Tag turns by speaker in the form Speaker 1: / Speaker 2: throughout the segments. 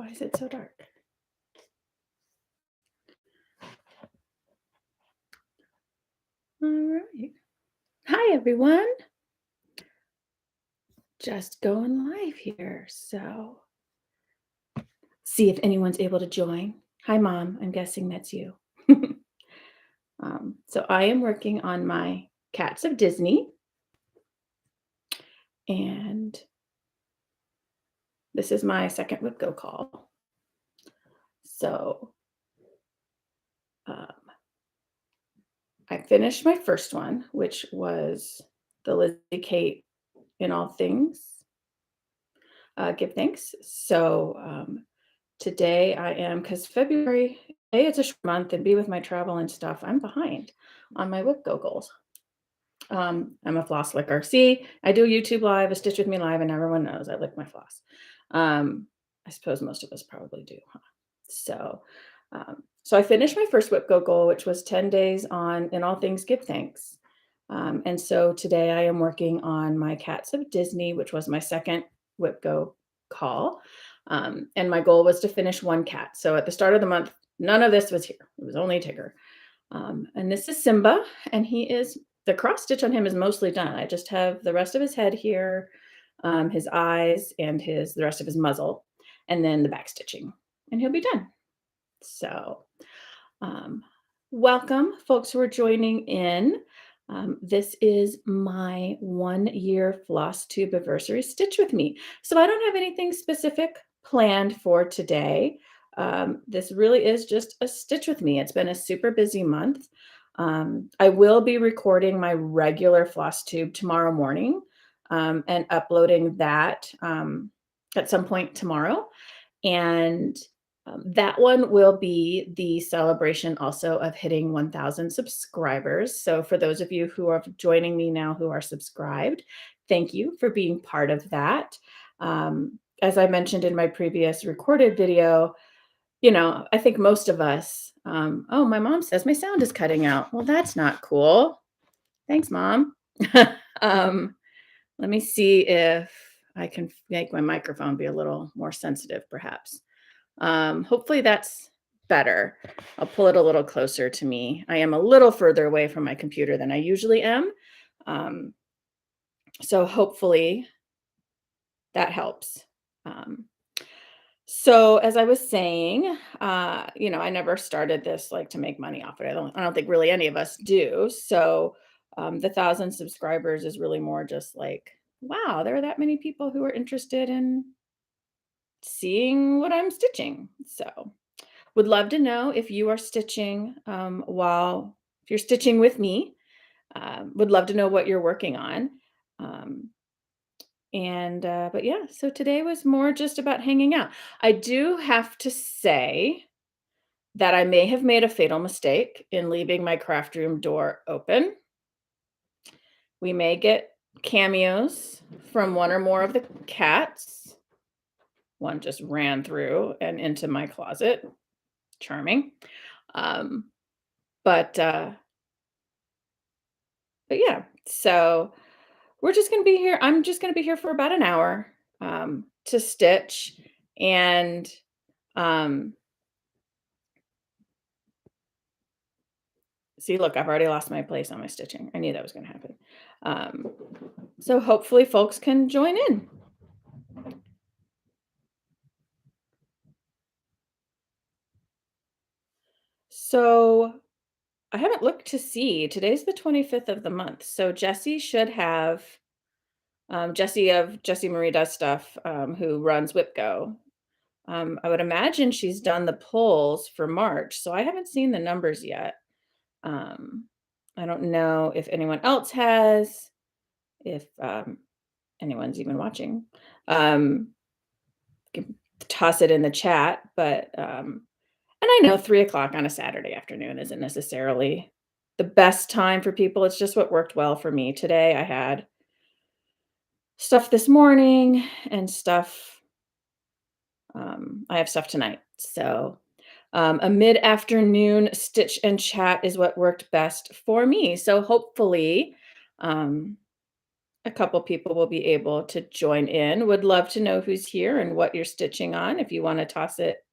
Speaker 1: Why is it so dark? All right. Hi, everyone. Just going live here. So, see if anyone's able to join. Hi, Mom. I'm guessing that's you. So, I am working on my Cats of Disney. And this is my second WIPGO call. So, um, I finished my first one, which was the Lizzie Kate in all things. Give thanks. So, today I am, because February, A, it's a short month, and B, with my travel and stuff, I'm behind on my WIPGO goals. I'm a floss licker. See, I do YouTube live, a Stitch With Me live, and everyone knows I lick my floss. I suppose most of us probably do, huh? So I finished my first WIPGO goal, which was 10 days on In All Things Give Thanks. And so today I am working on my Cats of Disney, which was my second WIPGO call. And my goal was to finish one cat. So at the start of the month, none of this was here. It was only Tigger. And this is Simba, and the cross stitch on him is mostly done. I just have the rest of his head here, his eyes, and the rest of his muzzle, and then the back stitching, and he'll be done. So, welcome, folks who are joining in. This is my 1-year Flosstube-iversary Stitch With Me. So I don't have anything specific planned for today. This really is just a Stitch With Me. It's been a super busy month. I will be recording my regular Flosstube tomorrow morning and uploading that at some point tomorrow. And that one will be the celebration also of hitting 1,000 subscribers. So for those of you who are joining me now who are subscribed, thank you for being part of that. As I mentioned in my previous recorded video, I think most of us, oh, my mom says my sound is cutting out. Well, that's not cool. Thanks, Mom. Let me see if I can make my microphone be a little more sensitive, perhaps. Hopefully that's better. I'll pull it a little closer to me. I am a little further away from my computer than I usually am. So hopefully that helps. So as I was saying, I never started this like to make money off it. I don't think really any of us do. So the 1,000 subscribers is really more just like, wow, there are that many people who are interested in seeing what I'm stitching. So would love to know if you are stitching if you're stitching with me. Would love to know what you're working on. But yeah, so today was more just about hanging out. I do have to say that I may have made a fatal mistake in leaving my craft room door open. We may get cameos from one or more of the cats. One just ran through and into my closet. Charming. But yeah, so we're just going to be here. I'm just going to be here for about an hour to stitch. And see, look, I've already lost my place on my stitching. I knew that was going to happen. So hopefully folks can join in. So I haven't looked to see. Today's the 25th of the month. So Jessie should have, Jessie of Jessie Marie Does Stuff, who runs WIPGO. I would imagine she's done the polls for March. So I haven't seen the numbers yet. I don't know if anyone else has, if anyone's even watching. Toss it in the chat, but and I know 3:00 on a Saturday afternoon isn't necessarily the best time for people. It's just what worked well for me. Today I had stuff this morning and stuff. I have stuff tonight. So a mid-afternoon stitch and chat is what worked best for me. So hopefully a couple people will be able to join in. Would love to know who's here and what you're stitching on if you want to toss it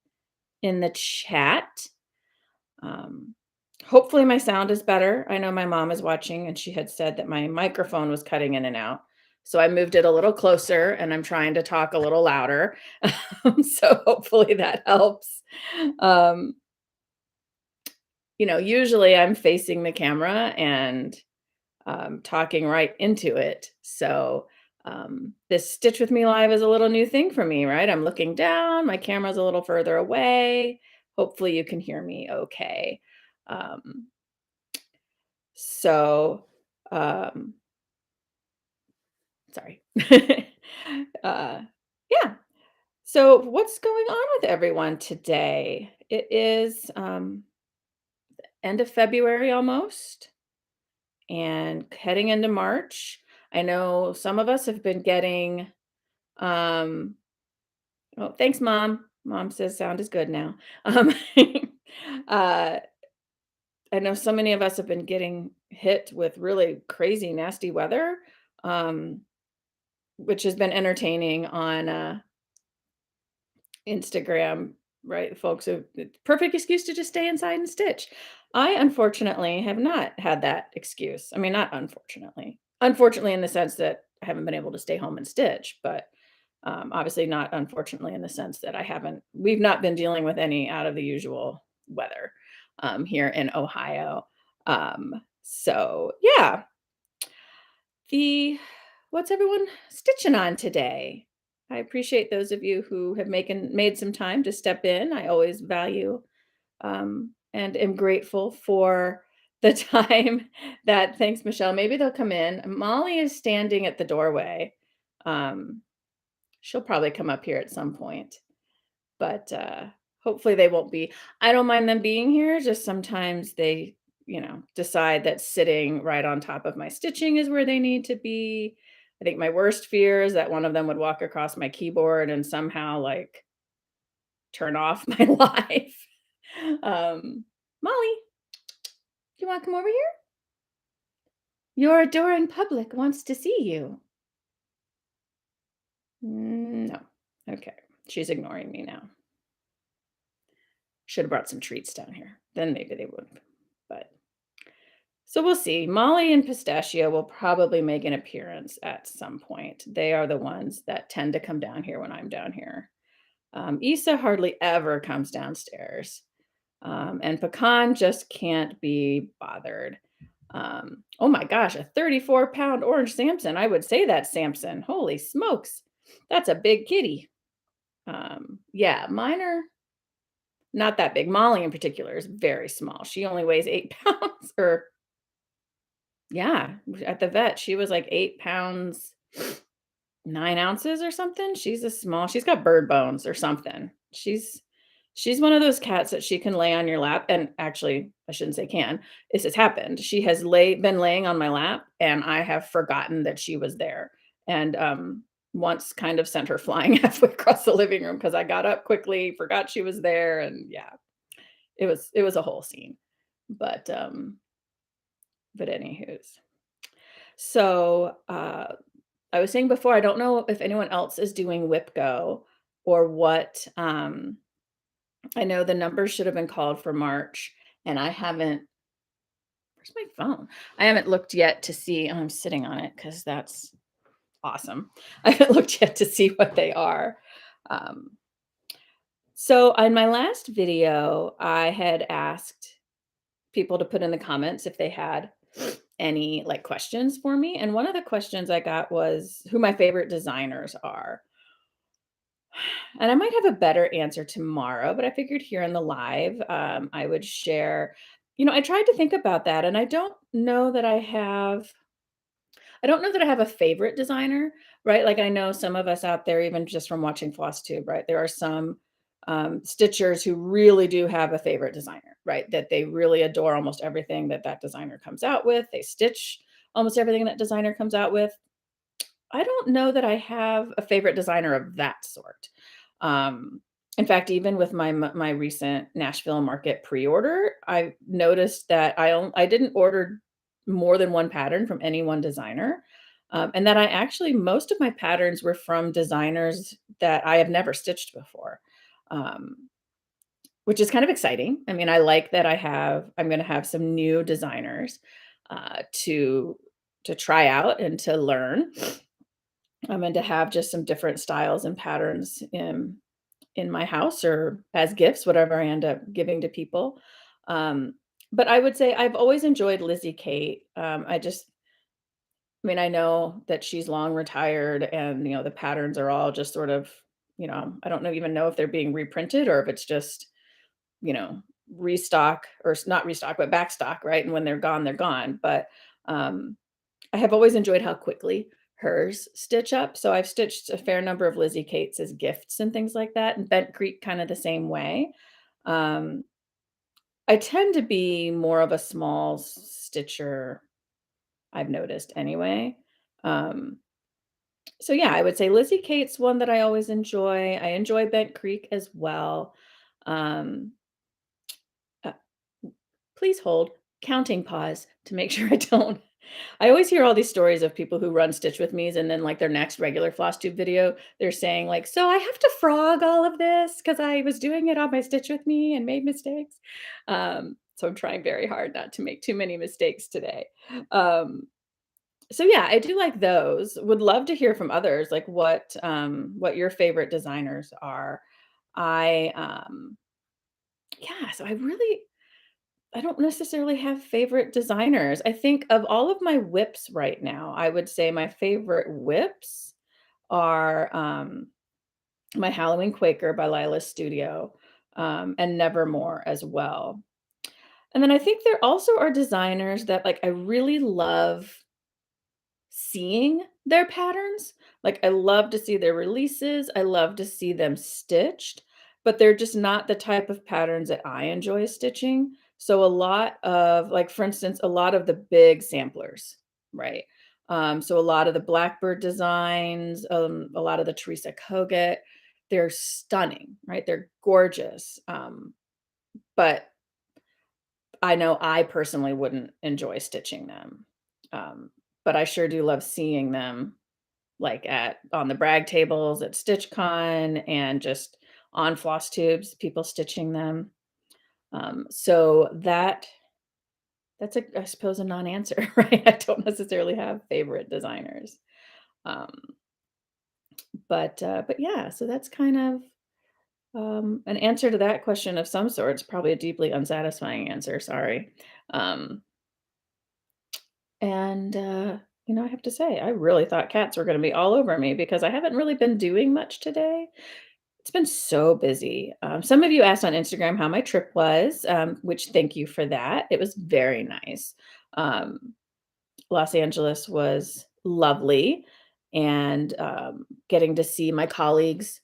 Speaker 1: in the chat. Um, Hopefully my sound is better. I know my mom is watching and she had said that my microphone was cutting in and out. So I moved it a little closer and I'm trying to talk a little louder. So hopefully that helps. Um, usually I'm facing the camera and talking right into it. So this Stitch with Me Live is a little new thing for me, right? I'm looking down, my camera's a little further away. Hopefully you can hear me okay. Um, so, um, sorry. uh, yeah. So what's going on with everyone today? It is end of February almost and heading into March. I know some of us have been getting Um, oh, thanks, mom. Mom says sound is good now. Um, uh, I know so many of us have been getting hit with really crazy, nasty weather, um, which has been entertaining on Instagram, right? Folks have perfect excuse to just stay inside and stitch. I unfortunately have not had that excuse. I mean, not unfortunately. Unfortunately, in the sense that I haven't been able to stay home and stitch, but obviously not unfortunately in the sense that we've not been dealing with any out of the usual weather here in Ohio. So yeah, the what's everyone stitching on today? I appreciate those of you who have made some time to step in. I always value and am grateful for the time that thanks, Michelle. Maybe they'll come in. Molly is standing at the doorway. Um, she'll probably come up here at some point, but hopefully they won't be. I don't mind them being here. Just sometimes they, decide that sitting right on top of my stitching is where they need to be. I think my worst fear is that one of them would walk across my keyboard and somehow like turn off my life. Molly, you want to come over here? Your adoring public wants to see you. No. Okay. She's ignoring me now. Should have brought some treats down here. Then maybe they would. But so we'll see. Molly and Pistachio will probably make an appearance at some point. They are the ones that tend to come down here when I'm down here. Issa hardly ever comes downstairs. And Pecan just can't be bothered. Oh my gosh, a 34-pound orange Samson. I would say that's Samson. Holy smokes. That's a big kitty. Yeah, mine are not that big. Molly in particular is very small. She only weighs 8 pounds or yeah, at the vet, she was like 8 pounds, 9 ounces or something. She's got bird bones or something. She's one of those cats that she can lay on your lap. And actually, I shouldn't say can. This has happened. She has been laying on my lap, and I have forgotten that she was there. And once kind of sent her flying halfway across the living room because I got up quickly, forgot she was there, and yeah, it was a whole scene. But anywho's. So I was saying before, I don't know if anyone else is doing Whip Go or what. I know the numbers should have been called for March, and I haven't. Where's my phone? I haven't looked yet to see. I'm sitting on it because that's awesome. I haven't looked yet to see what they are. Um, so in my last video, I had asked people to put in the comments if they had any like questions for me. And one of the questions I got was who my favorite designers are. And I might have a better answer tomorrow, but I figured here in the live, I would share. I tried to think about that, and I don't know that I have a favorite designer, right? Like I know some of us out there, even just from watching Flosstube, right? There are some stitchers who really do have a favorite designer, right? That they really adore almost everything that that designer comes out with. They stitch almost everything that designer comes out with. I don't know that I have a favorite designer of that sort. Um, in fact, even with my recent Nashville Market pre-order, I noticed that I didn't order more than one pattern from any one designer. And that I actually most of my patterns were from designers that I have never stitched before, um, which is kind of exciting. I mean, I like that I'm gonna have some new designers, to try out and to learn, and to have just some different styles and patterns in my house or as gifts, whatever I end up giving to people. Um, but I would say I've always enjoyed Lizzie Kate. I mean, I know that she's long retired and, the patterns are all just sort of, I don't know even know if they're being reprinted or if it's just, you know, restock or not restock, but backstock, right? And when they're gone, they're gone. But um, I have always enjoyed how quickly hers stitch up. So I've stitched a fair number of Lizzie Kate's as gifts and things like that. And Bent Creek kind of the same way. Um, I tend to be more of a small stitcher, I've noticed anyway. Um, so yeah, I would say Lizzie Kate's one that I always enjoy. I enjoy Bent Creek as well. Um, uh, please hold counting pause to make sure I don't. I always hear all these stories of people who run Stitch with Me's and then like their next regular floss tube video, they're saying like, "So I have to frog all of this because I was doing it on my Stitch with Me and made mistakes." So I'm trying very hard not to make too many mistakes today. Um, so yeah, I do like those. Would love to hear from others, like what your favorite designers are. I yeah, so I don't necessarily have favorite designers. I think of all of my whips right now, I would say my favorite whips are my Halloween Quaker by Lila's Studio, and Nevermore as well. And then I think there also are designers that like I really love seeing their patterns. Like, I love to see their releases, I love to see them stitched, but they're just not the type of patterns that I enjoy stitching. So a lot of like, for instance, a lot of the big samplers, right? So a lot of the Blackbird designs, a lot of the Teresa Kogut, they're stunning, right? They're gorgeous. But I know I personally wouldn't enjoy stitching them. Um, but I sure do love seeing them like at on the brag tables at StitchCon and just on floss tubes, people stitching them. So that's a I suppose a non-answer, right? I don't necessarily have favorite designers. Um, but yeah, so that's kind of an answer to that question of some sorts, probably a deeply unsatisfying answer. Sorry. Um, And, I have to say, I really thought cats were gonna be all over me because I haven't really been doing much today. It's been so busy. Some of you asked on Instagram how my trip was, which thank you for that. It was very nice. Um, Los Angeles was lovely, and, getting to see my colleagues,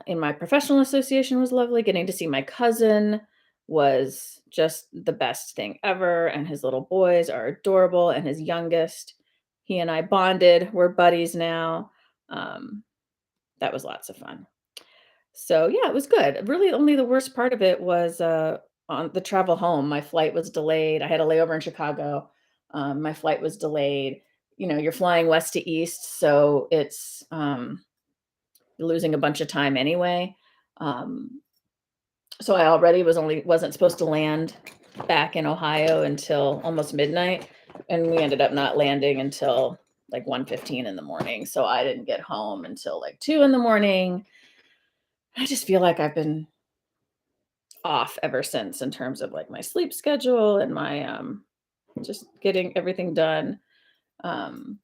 Speaker 1: in my professional association was lovely. Getting to see my cousin was just the best thing ever, and his little boys are adorable, and his youngest, he and I bonded, we're buddies now. Um, that was lots of fun. So, yeah, it was good. Really, only the worst part of it was, on the travel home. My flight was delayed. I had a layover in Chicago. My flight was delayed. You're flying west to east, so it's, you're losing a bunch of time anyway. Um, so I already wasn't supposed to land back in Ohio until almost midnight, and we ended up not landing until, like, 1:15 in the morning, so I didn't get home until, like, 2 in the morning. I just feel like I've been off ever since in terms of like my sleep schedule and my just getting everything done. Um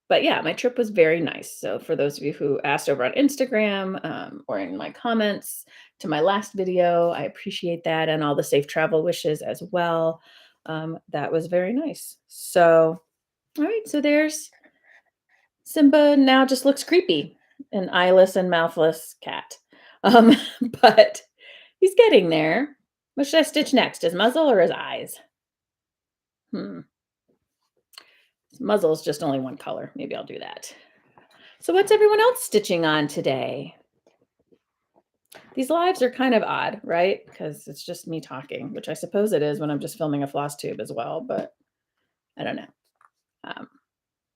Speaker 1: but yeah, my trip was very nice. So for those of you who asked over on Instagram, or in my comments to my last video, I appreciate that and all the safe travel wishes as well. That was very nice. So all right, so there's Simba now just looks creepy, an eyeless and mouthless cat. Um, but he's getting there. What should I stitch next? His muzzle or his eyes? Hmm. His muzzle is just only one color. Maybe I'll do that. So what's everyone else stitching on today? These lives are kind of odd, right? Because it's just me talking, which I suppose it is when I'm just filming a floss tube as well, but I don't know. Um,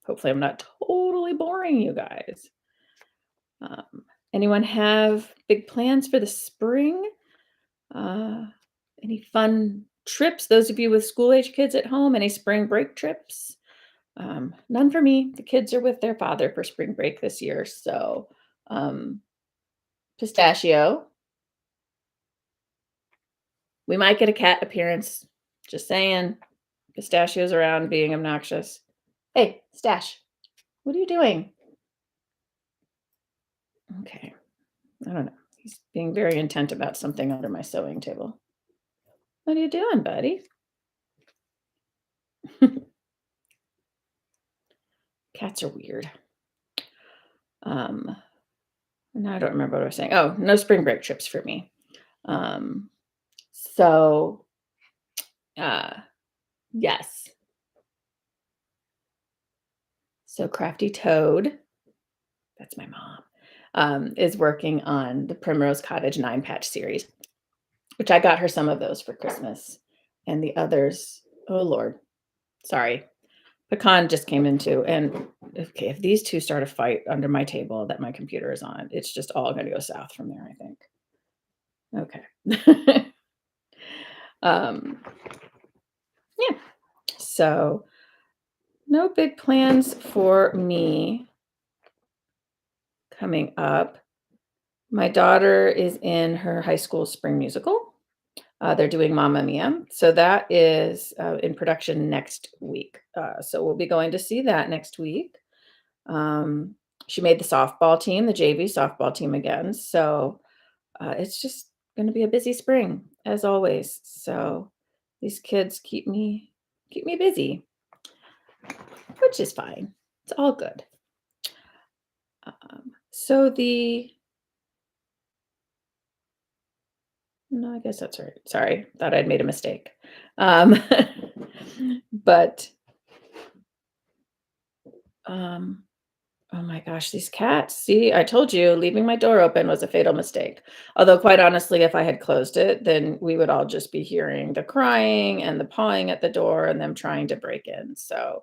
Speaker 1: Hopefully, I'm not totally boring you guys. Um, Anyone have big plans for the spring? Uh, any fun trips? Those of you with school age kids at home, any spring break trips? None for me. The kids are with their father for spring break this year. So, um, pistachio, we might get a cat appearance. Just saying. Pistachio's around being obnoxious. Hey, Stash, what are you doing? Okay. I don't know. He's being very intent about something under my sewing table. What are you doing, buddy? Cats are weird. Um, Now I don't remember what I was saying. Oh, no spring break trips for me. Um, so uh yes. So Crafty Toad, that's my mom, is working on the Primrose Cottage 9 patch series, which I got her some of those for Christmas. And the others, oh Lord, sorry. Pecan just came into, and okay, if these two start a fight under my table that my computer is on, it's just all going to go south from there, I think. Okay. um, yeah. So no big plans for me coming up. My daughter is in her high school spring musical. They're doing Mamma Mia. So that is in production next week. So we'll be going to see that next week. Um, she made the softball team, the JV softball team again. So it's just going to be a busy spring as always. So these kids keep me busy, which is fine. It's all good. So the No, I guess that's right. Sorry, thought I'd made a mistake. Um, but um, oh my gosh, these cats. See, I told you leaving my door open was a fatal mistake. Although, quite honestly, if I had closed it, then we would all just be hearing the crying and the pawing at the door and them trying to break in. So,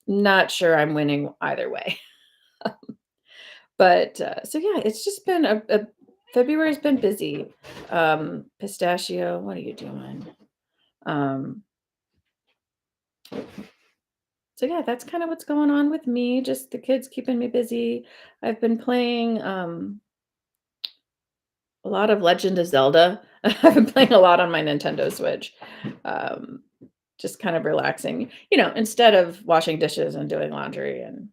Speaker 1: not sure I'm winning either way. But so yeah, it's just been a February's been busy. Pistachio, what are you doing? Um, so yeah, that's kind of what's going on with me. Just the kids keeping me busy. I've been playing a lot of Legend of Zelda. I've been playing a lot on my Nintendo Switch. Um, just kind of relaxing, instead of washing dishes and doing laundry and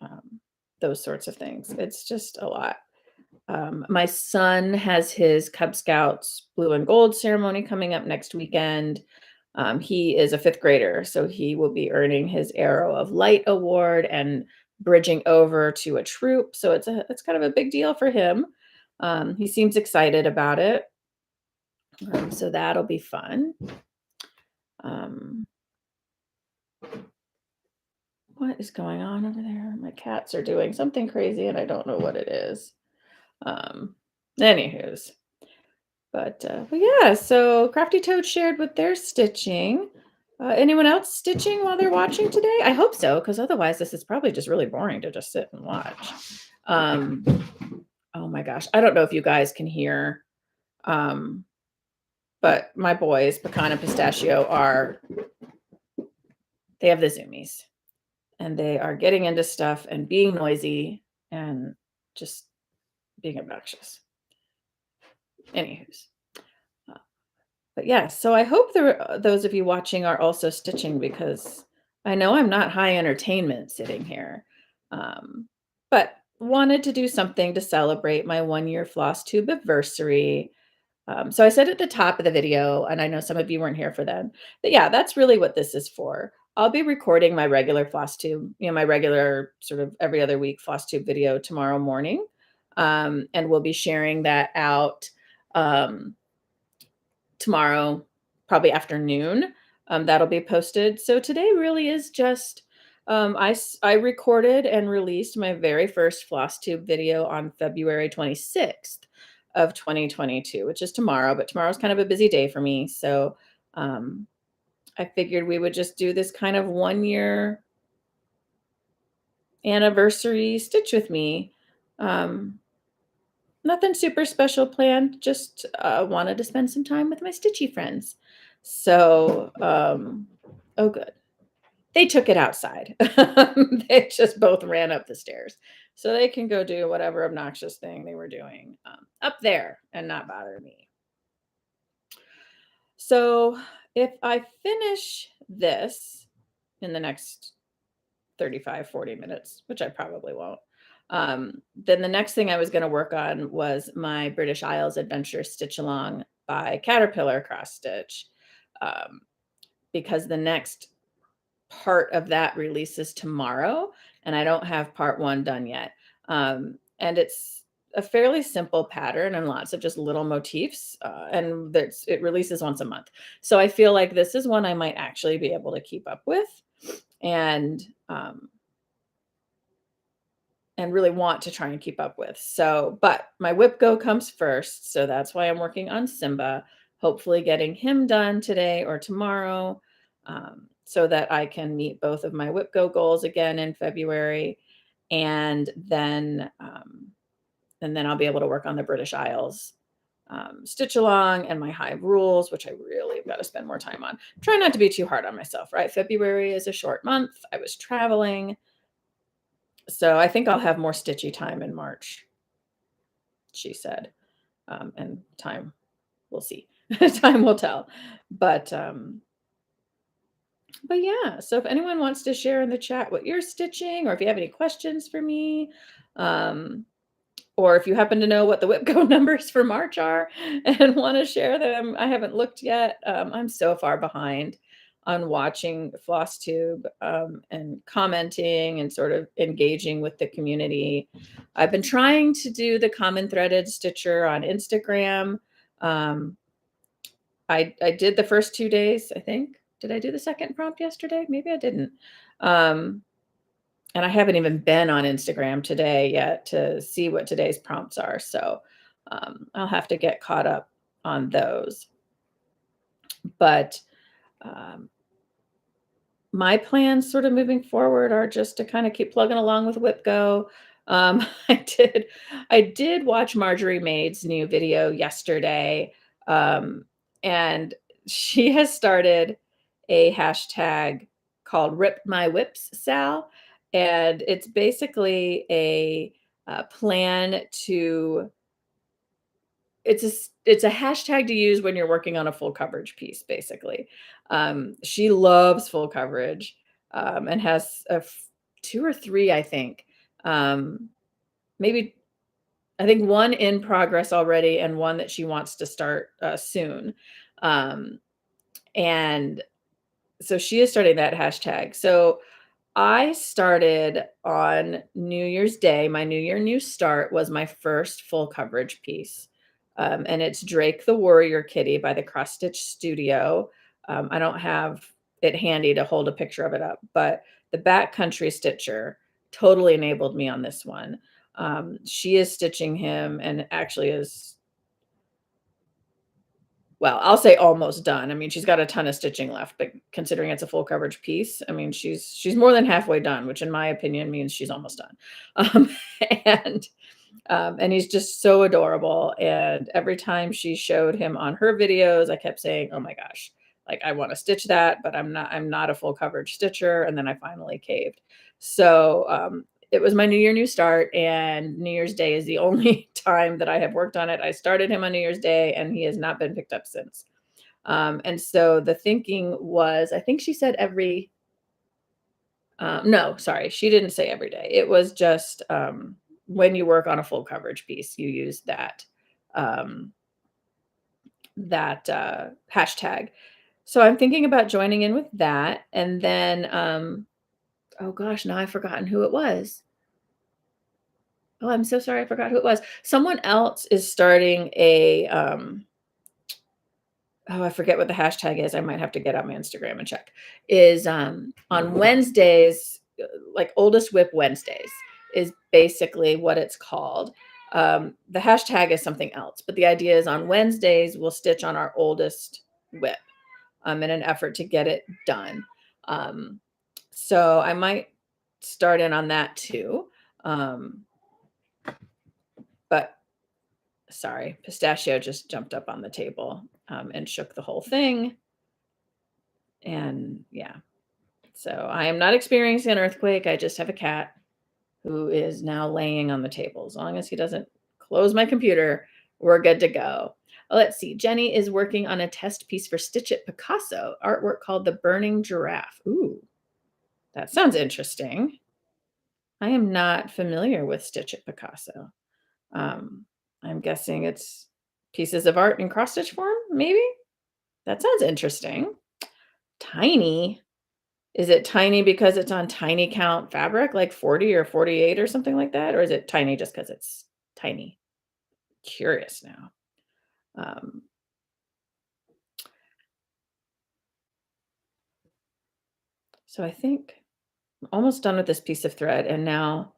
Speaker 1: um, those sorts of things. It's just a lot. My son has his Cub Scouts blue and gold ceremony coming up next weekend. He is a fifth grader, so he will be earning his Arrow of Light award and bridging over to a troop. So it's kind of a big deal for him. He seems excited about it, so that'll be fun. Um, what is going on over there? My cats are doing something crazy, and I don't know what it is. Anywho's. But yeah, so Crafty Toad shared what they're stitching. Anyone else stitching while they're watching today? I hope so, because otherwise this is probably just really boring to just sit and watch. Um, oh my gosh, I don't know if you guys can hear, um, but my boys, Pecan and Pistachio, they have the zoomies, and they are getting into stuff and being noisy and just being obnoxious. Anywho's. But yeah, so I hope those of you watching are also stitching because I know I'm not high entertainment sitting here. Um, but wanted to do something to celebrate my 1 year Flosstube-iversary. So I said at the top of the video, and I know some of you weren't here for that, but yeah, that's really what this is for. I'll be recording my regular Flosstube, my regular sort of every other week Flosstube video tomorrow morning. And we'll be sharing that out. Tomorrow, probably afternoon. That'll be posted. So today really is just I recorded and released my very first Flosstube video on February 26th of 2022, which is tomorrow, but tomorrow's kind of a busy day for me. So I figured we would just do this kind of 1 year anniversary stitch with me. Um, Nothing super special planned, just wanted to spend some time with my stitchy friends. So, oh, good. They took it outside. They just both ran up the stairs. So they can go do whatever obnoxious thing they were doing up there and not bother me. So if I finish this in the next 35, 40 minutes, which I probably won't, then the next thing I was going to work on was my British Isles Adventure Stitch Along by Caterpillar Cross Stitch, um, because the next part of that releases tomorrow, and I don't have part one done yet. And it's a fairly simple pattern and lots of just little motifs, and it releases once a month. So I feel like this is one I might actually be able to keep up with, and um, and really want to try and keep up with. So, but my whip go comes first, so that's why I'm working on Simba, hopefully getting him done today or tomorrow, so that I can meet both of my whip go goals again in February, and then I'll be able to work on the British Isles stitch along and my hive rules, which I really got to spend more time on. Try not to be too hard on myself, right? February is a short month. I was traveling. So I think I'll have more stitchy time in March, she said. And time, we'll see. Time will tell. But but yeah, so if anyone wants to share in the chat what you're stitching, or if you have any questions for me, um, or if you happen to know what the whip go numbers for March are and want to share them, I haven't looked yet. I'm so far behind on watching Flosstube and commenting and sort of engaging with the community. I've been trying to do the common threaded stitcher on Instagram. Um, I did the first 2 days, I think. Did I do the second prompt yesterday? Maybe I didn't. Um, and I haven't even been on Instagram today yet to see what today's prompts are. So I'll have to get caught up on those. But um, my plans sort of moving forward are just to kind of keep plugging along with WhipGo. I did watch Marjorie Maid's new video yesterday, um, and she has started a hashtag called "Rip My Whips, Sal," and it's basically a plan to it's a hashtag to use when you're working on a full coverage piece, basically. She loves full coverage, and has 2 or 3, I think. Um, maybe I think 1 in progress already and 1 that she wants to start, soon. Um, and so she is starting that hashtag. So I started on New Year's Day. My New Year, New Start was my first full coverage piece. And it's Drake the Warrior Kitty by the Cross Stitch Studio. I don't have it handy to hold a picture of it up, but the Backcountry Stitcher totally enabled me on this one. She is stitching him and actually is, well, I'll say almost done. I mean, she's got a ton of stitching left, but considering it's a full coverage piece, I mean, she's more than halfway done, which in my opinion means she's almost done. Um, and and he's just so adorable. And every time she showed him on her videos, I kept saying, "Oh my gosh, like I want to stitch that, but I'm not a full coverage stitcher." And then I finally caved. So it was my New Year, New Start, and New Year's Day is the only time that I have worked on it. I started him on New Year's Day, and he has not been picked up since. And so the thinking was, I think she said every, no, sorry, she didn't say every day. It was just when you work on a full coverage piece, you use um, that hashtag. So I'm thinking about joining in with that, and then oh gosh, now I've forgotten who it was. Oh, I'm so sorry, I forgot who it was. Someone else is starting oh, I forget what the hashtag is. I might have to get on my Instagram and check. Is on Wednesdays, like Oldest Whip Wednesdays is basically what it's called. The hashtag is something else, but the idea is on Wednesdays we'll stitch on our oldest whip, in an effort to get it done. Um, so I might start in on that too. Um, but sorry, Pistachio just jumped up on the table and shook the whole thing. And yeah, so I am not experiencing an earthquake. I just have a cat who is now laying on the table. As long as he doesn't close my computer, we're good to go. Let's see. Jenny is working on a test piece for Stitch It Picasso artwork called The Burning Giraffe. Ooh, that sounds interesting. I am not familiar with Stitch It Picasso. Um, I'm guessing it's pieces of art in cross stitch form, maybe? That sounds interesting. Tiny. Is it tiny because it's on tiny count fabric, like 40 or 48 or something like that? Or is it tiny just because it's tiny? Curious now. Um, so I think I'm almost done with this piece of thread, and now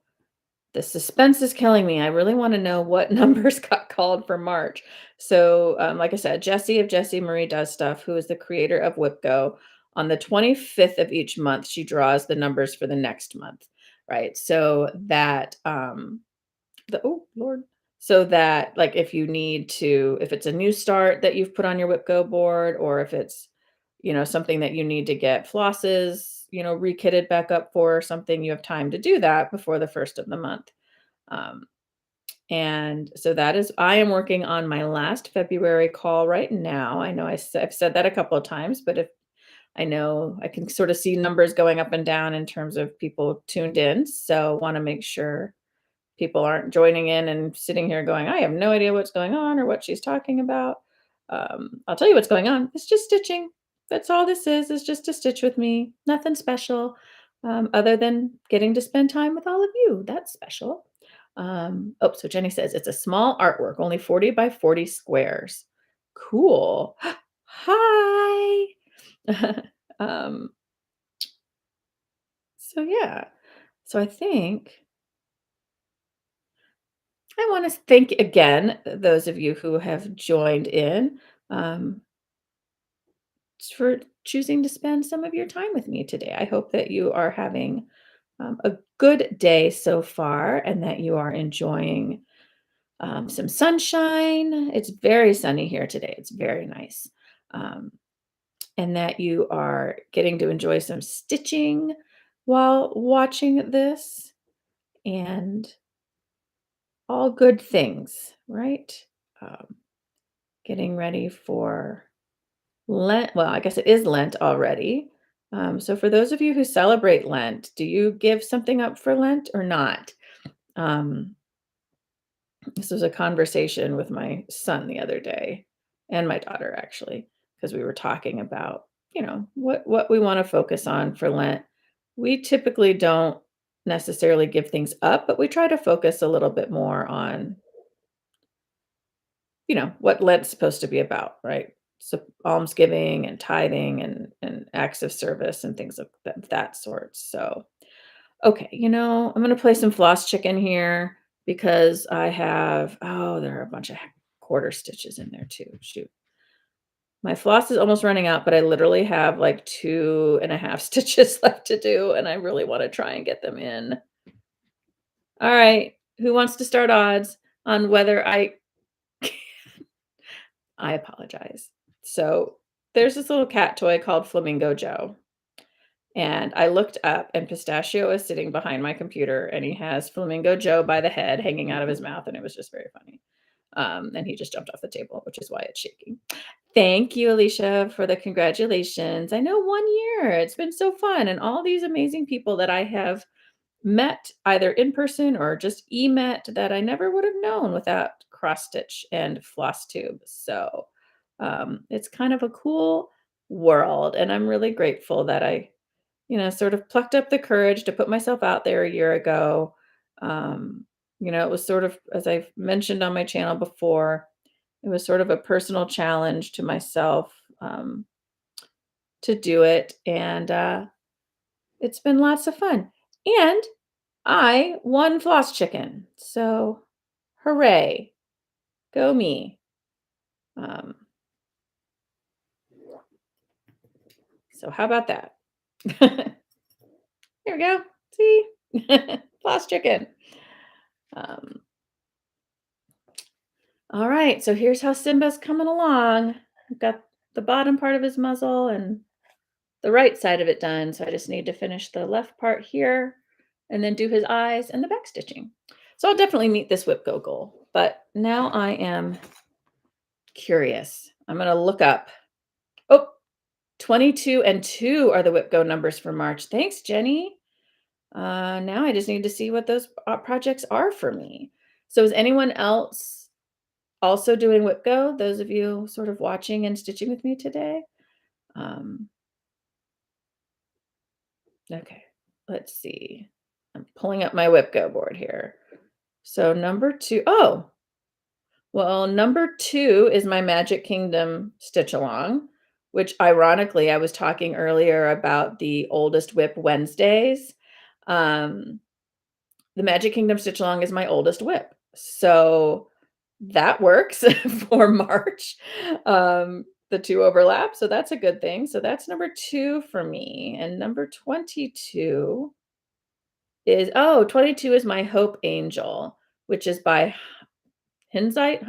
Speaker 1: the suspense is killing me. I really want to know what numbers got called for March. So, like I said, Jessie of Jessie Marie Does Stuff, who is the creator of WhipGo, on the 25th of each month, she draws the numbers for the next month, right? So that oh Lord. So that like if you need to, if it's a new start that you've put on your WhipGo board, or if it's, something that you need to get flosses, rekitted back up for or something, you have time to do that before the first of the month. Um, and so that is, I am working on my last February call right now. I know I've said that a couple of times, but if I know I can sort of see numbers going up and down in terms of people tuned in. So want to make sure people aren't joining in and sitting here going, I have no idea what's going on or what she's talking about. I'll tell you what's going on. It's just stitching. That's all this is. It's just to stitch with me. Nothing special, other than getting to spend time with all of you. That's special. Oh, so Jenny says it's a small artwork, only 40 by 40 squares. Cool. Hi. um, so yeah. So I think I want to thank again those of you who have joined in, um, for choosing to spend some of your time with me today. I hope that you are having a good day so far and that you are enjoying some sunshine. It's very sunny here today. It's very nice. Um, and that you are getting to enjoy some stitching while watching this, and all good things, right? Um, Getting ready for Lent. Well, I guess it is Lent already. So for those of you who celebrate Lent, do you give something up for Lent or not? Um, this was a conversation with my son the other day, and my daughter actually, because we were talking about, what we want to focus on for Lent. We typically don't necessarily give things up, but we try to focus a little bit more on, what Lent's supposed to be about, right? So almsgiving and tithing and acts of service and things of that sort. So, okay, I'm gonna play some floss chicken here because there are a bunch of quarter stitches in there too. Shoot. My floss is almost running out, but I literally have like 2.5 stitches left to do, and I really want to try and get them in. All right. Who wants to start odds on whether I apologize. So there's this little cat toy called Flamingo Joe. And I looked up, and Pistachio is sitting behind my computer, and he has Flamingo Joe by the head hanging out of his mouth. And it was just very funny. And he just jumped off the table, which is why it's shaking. Thank you, Alicia, for the congratulations. I know 1 year. It's been so fun. And all these amazing people that I have met either in person or just met that I never would have known without cross stitch and floss tube. So it's kind of a cool world. And I'm really grateful that I, sort of plucked up the courage to put myself out there a year ago. Um, it was sort of, as I've mentioned on my channel before, it was sort of a personal challenge to myself to do it. And it's been lots of fun. And I won floss chicken. So hooray. Go me. Um, so how about that? Here we go. See? Floss chicken. Um, all right, so here's how Simba's coming along. I've got the bottom part of his muzzle and the right side of it done, so I just need to finish the left part here and then do his eyes and the back stitching. So I'll definitely meet this whip go goal, but now I am curious. I'm gonna look up. Oh, 22 and 2 are the whip go numbers for March. Thanks, Jenny. Now I just need to see what those projects are for me. So is anyone else also doing whip go? Those of you sort of watching and stitching with me today? Um, okay, let's see. I'm pulling up my whip go board here. So number two, oh, well, number two is my Magic Kingdom stitch along, which ironically, I was talking earlier about the oldest whip Wednesdays. Um, the Magic Kingdom stitch along is my oldest whip. So that works for March. The two overlap. So that's a good thing. So that's number two for me. And number 22 is, oh, 22 is my Hope Angel, which is by Hindsight.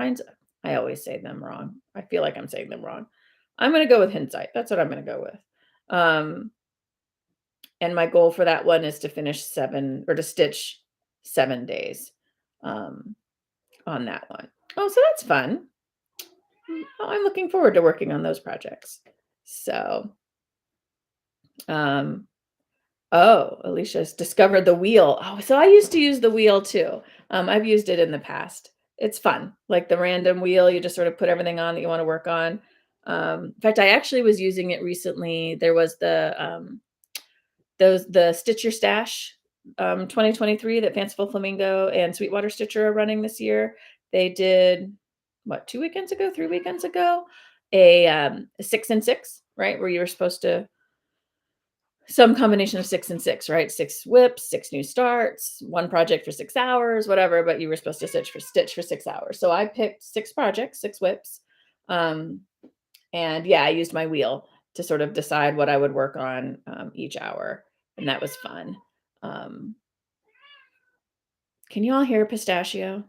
Speaker 1: I always say them wrong. I feel like I'm saying them wrong. I'm gonna go with Hindsight. That's what I'm gonna go with. And my goal for that one is to finish 7 or to stitch 7 days, um, on that one. Oh, so that's fun. Oh, I'm looking forward to working on those projects. So, um, oh, Alicia's discovered the wheel. Oh, so I used to use the wheel too. I've used it in the past. It's fun, like the random wheel. You just sort of put everything on that you want to work on. In fact, I actually was using it recently. There was the Stitch Your Stash 2023 that Fanciful Flamingo and Sweetwater Stitcher are running this year. They did what 2 weekends ago, 3 weekends ago, a 6 and 6, right? Where you were supposed to some combination of 6 and 6, right? 6 whips, 6 new starts, one project for 6 hours, whatever, but you were supposed to stitch for 6 hours. So I picked 6 projects, 6 whips. Um, and yeah, I used my wheel to sort of decide what I would work on each hour. And that was fun. Um, can you all hear Pistachio?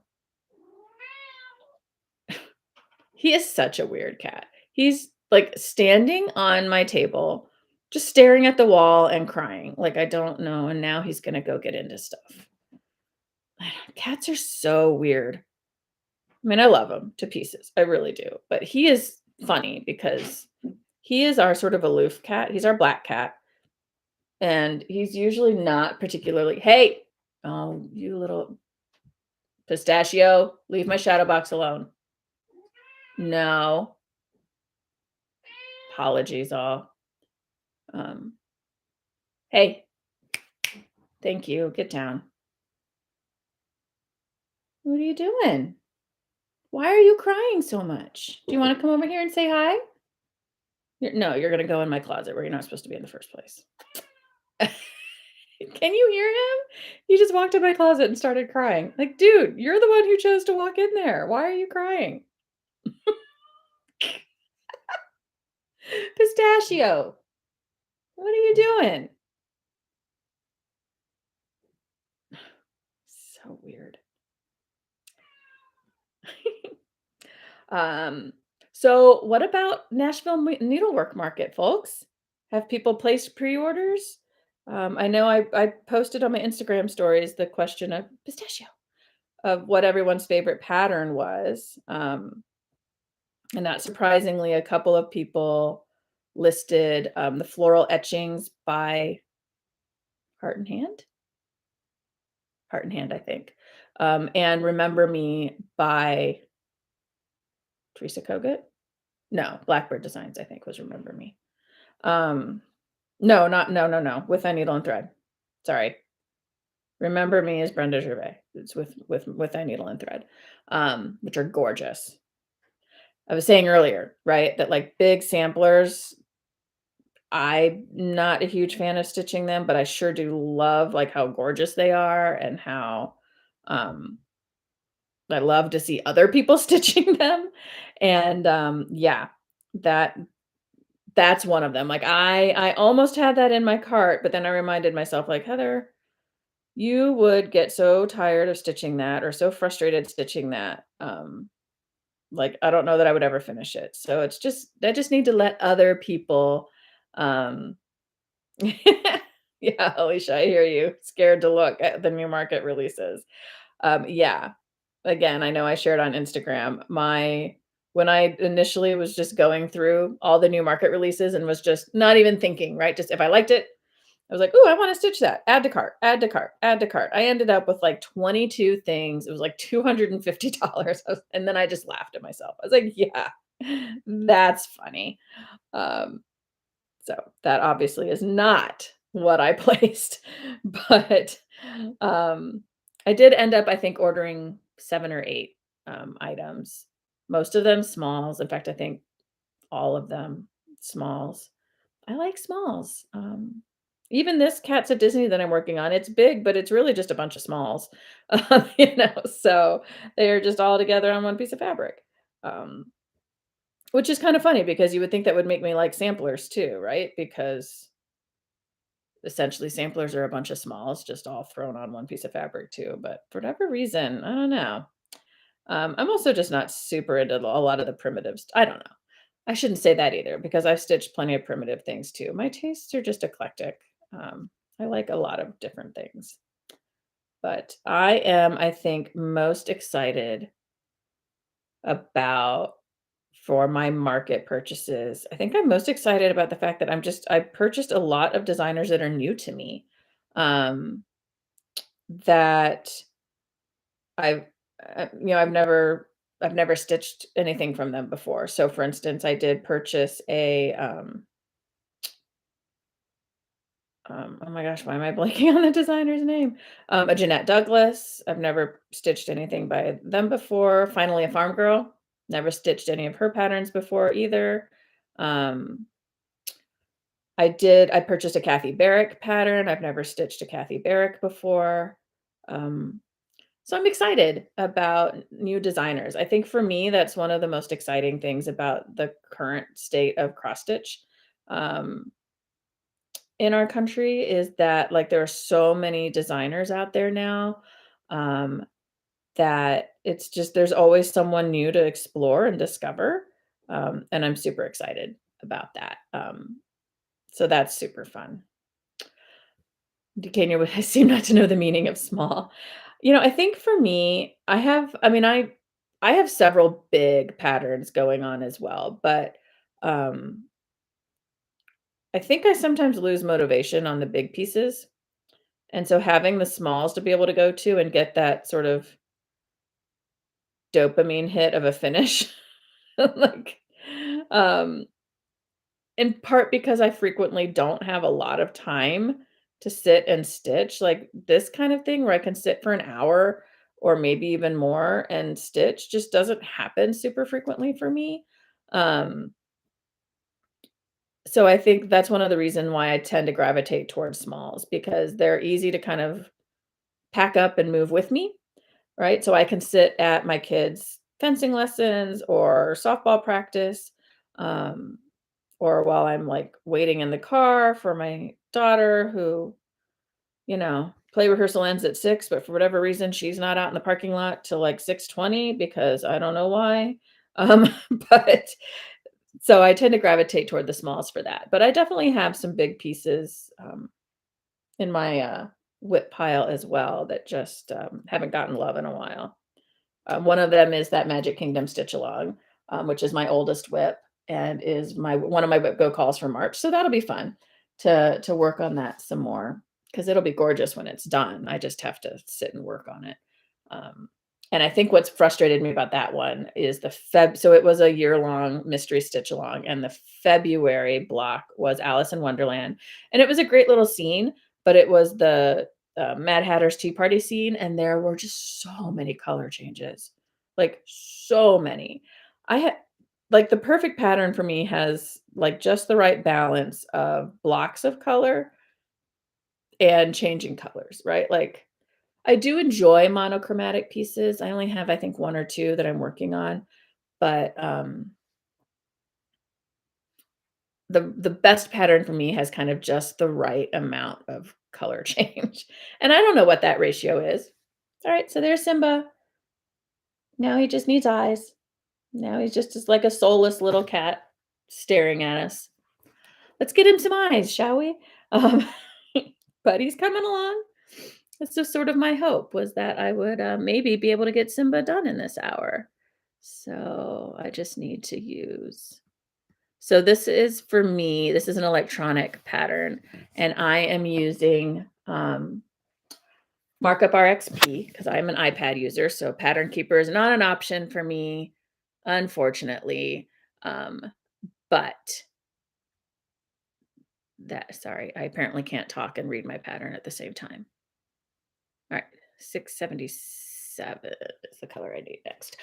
Speaker 1: He is such a weird cat. He's like standing on my table, just staring at the wall and crying. Like, I don't know. And now he's going to go get into stuff. Cats are so weird. I mean, I love him to pieces. I really do. But he is funny because he is our sort of aloof cat. He's our black cat. And he's usually not particularly, hey, oh, you little Pistachio, leave my shadow box alone. No. Apologies, all. Um, hey, thank you. Get down. What are you doing? Why are you crying so much? Do you want to come over here and say hi? No, you're going to go in my closet where you're not supposed to be in the first place. Can you hear him? He just walked in my closet and started crying. Like, dude, you're the one who chose to walk in there. Why are you crying? Pistachio, what are you doing? So weird. Um, so what about Nashville Needlework Market, folks? Have people placed pre-orders? I know I posted on my Instagram stories the question of Pistachio of what everyone's favorite pattern was. And not surprisingly, a couple of people listed the floral etchings by Heart and Hand. Heart and Hand, I think. And Remember Me by Teresa Kogut. No, Blackbird Designs, I think, was Remember Me. No, not no, With a Needle and Thread. Sorry. Remember Me is Brenda Gervais. It's with a Needle and Thread, which are gorgeous. I was saying earlier, right, that like big samplers, I'm not a huge fan of stitching them, but I sure do love like how gorgeous they are and how um I love to see other people stitching them. And yeah, that that's one of them. Like I almost had that in my cart, but then I reminded myself like, Heather, You would get so tired of stitching that or so frustrated stitching that, like, I don't know that I would ever finish it. So it's just I just need to let other people, um yeah, Alicia, I hear you. Scared to look at the new market releases. Yeah. Again, I know I shared on Instagram, my when I initially was just going through all the new market releases and was just not even thinking, right? Just if I liked it, I was like, "Ooh, I wanna stitch that. Add to cart, add to cart, add to cart." I ended up with, like, 22 things. It was, like, $250. And then I just laughed at myself. I was like, "Yeah, that's funny." Um, so that obviously is not what I placed, but, um, I did end up, I think, ordering 7 or 8, items. Most of them smalls. In fact, I think all of them smalls. I like smalls. Even this Cats at Disney that I'm working on, it's big, but it's really just a bunch of smalls, so they are just all together on one piece of fabric, um, which is kind of funny because you would think that would make me like samplers too, right? Because essentially samplers are a bunch of smalls just all thrown on one piece of fabric too, but for whatever reason, I don't know. I'm also just not super into a lot of the primitives. I don't know. I shouldn't say that either because I've stitched plenty of primitive things too. My tastes are just eclectic. I like a lot of different things. But I am, I think, most excited about for my market purchases. I think I'm most excited about the fact that I purchased a lot of designers that are new to me. Um, that I've I've never stitched anything from them before. So for instance, I did purchase oh my gosh, why am I blanking on the designer's name? A Jeanette Douglas. I've never stitched anything by them before. Finally, a Farm Girl. Never stitched any of her patterns before either. Um, I purchased a Kathy Barrick pattern. I've never stitched a Kathy Barrick before. Um, so I'm excited about new designers. I think for me, that's one of the most exciting things about the current state of cross stitch. Um, in our country is that, like, there are so many designers out there now, um, that it's just there's always someone new to explore and discover, and I'm super excited about that, so that's super fun. Can you I seem not to know the meaning of small. I think for me, I have several big patterns going on as well, but, um, I think I sometimes lose motivation on the big pieces. And so having the smalls to be able to go to and get that sort of dopamine hit of a finish, like, um, in part because I frequently don't have a lot of time to sit and stitch, like, this kind of thing where I can sit for an hour or maybe even more and stitch just doesn't happen super frequently for me. Um, so I think that's one of the reason why I tend to gravitate towards smalls because they're easy to kind of pack up and move with me. Right? So I can sit at my kids' fencing lessons or softball practice, um, or while I'm like waiting in the car for my daughter who, play rehearsal ends at 6, but for whatever reason, she's not out in the parking lot till like 6:20 because I don't know why. Um, but so I tend to gravitate toward the smalls for that. But I definitely have some big pieces in my whip pile as well that just haven't gotten love in a while. One of them is that Magic Kingdom stitch along, which is my oldest whip and is my one of my whip go calls for March. So that'll be fun to work on that some more because it'll be gorgeous when it's done. I just have to sit and work on it. Um, and I think what's frustrated me about that one is the Feb. So it was a year long mystery stitch along, and the February block was Alice in Wonderland, and it was a great little scene. But it was the Mad Hatter's Tea Party scene, and there were just so many color changes, like, so many. I had like, the perfect pattern for me has, like, just the right balance of blocks of color and changing colors, right? Like, I do enjoy monochromatic pieces. I only have, I think, 1 or 2 that I'm working on, but, the best pattern for me has kind of just the right amount of color change. And I don't know what that ratio is. All right, so there's Simba. Now he just needs eyes. Now he's just like a soulless little cat staring at us. Let's get him some eyes, shall we? Um, but he's coming along. That's just sort of my hope was that I would maybe be able to get Simba done in this hour. So I just need to use. So this is for me, this is an electronic pattern, and I am using Markup RXP because I'm an iPad user. So Pattern Keeper is not an option for me, unfortunately. Um, but sorry, I apparently can't talk and read my pattern at the same time. All right, 677 is the color I need next.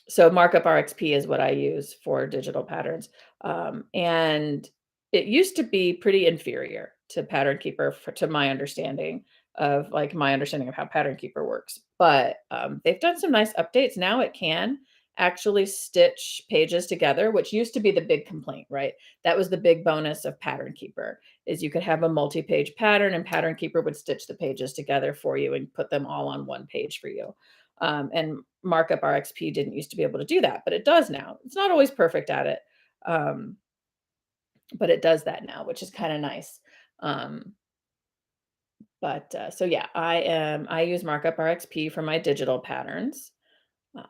Speaker 1: So Markup RXP is what I use for digital patterns. And it used to be pretty inferior to Pattern Keeper to my understanding of how Pattern Keeper works. But they've done some nice updates. Now it can actually stitch pages together, which used to be the big complaint, right? That was the big bonus of Pattern Keeper is you could have a multi-page pattern and Pattern Keeper would stitch the pages together for you and put them all on one page for you. And Markup RXP didn't used to be able to do that, but it does now. It's not always perfect at it, um, but it does that now, which is kind of nice. Um, so yeah, I use Markup RXP for my digital patterns, um,